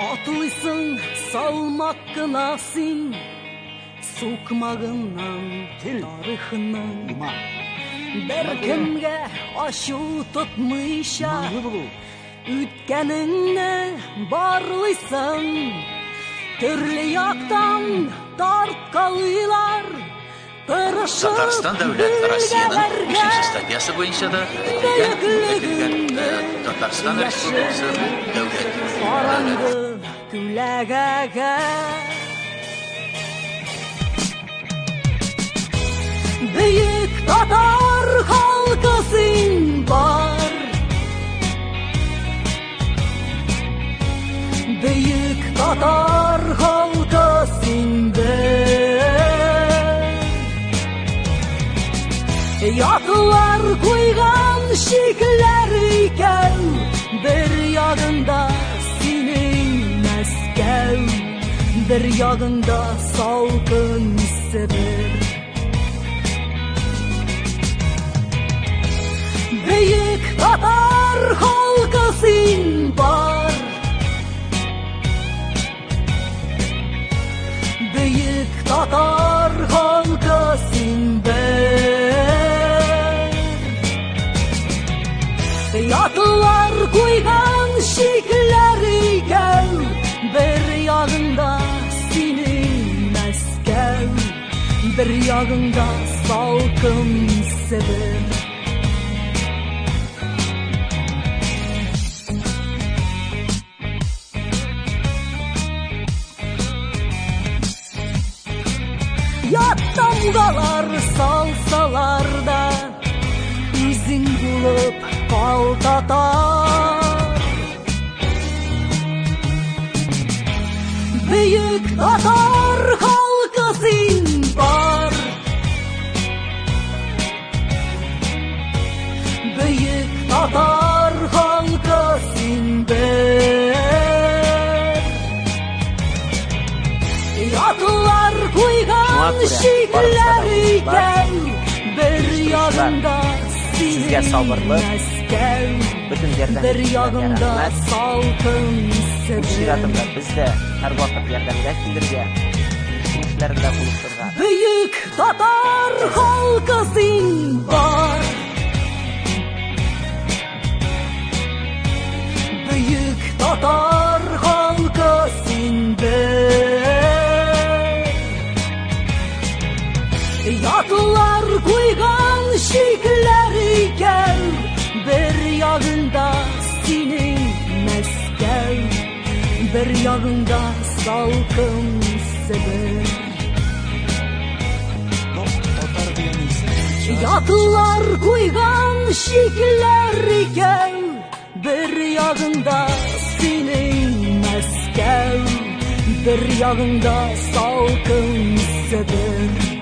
Atılısın salmak kınasın, sokmağından tarixinin. Berkimge aşı tutmayışa, ütkenini barlısın. Türlü yaktan tartkalıylar, Tatariston davlati Rossiyaning 3-statyasi bo'yicha da Tatariston Respublikasi davlat Karanlık gülegege Büyük Tatar halkasın var, Büyük Tatar halkasın Yatılar koygan şikler bir yağında senin Moskov, bir yağında salkın Sibir. Büyük Tatar halkasın var, Büyük Tatar halkasın Yatılar koygan şikleri gel, bir yağında senin Moskov, bir yağında salkın Sibir. Yat damgalar salsalar da izin bulup kal Tatar. Büyük Tatar halkasın var, Büyük Tatar halkasın bir. Yatılar koygan şikleri gel, bir yağında sizga sabırlı, bütün yerden bir yağında salkın Sibir. Bizde her vakit yardımga işlerinde buluşturgan. Büyük Tatar halkasın var, Büyük Tatar halkasın bir. Yatılar koygan şikleri gel, bir yağında senin Moskov, bir yağında salkın Sibir. Yatılar koygan şikleri gel, bir yağında senin Moskov, bir yağında salkın Sibir.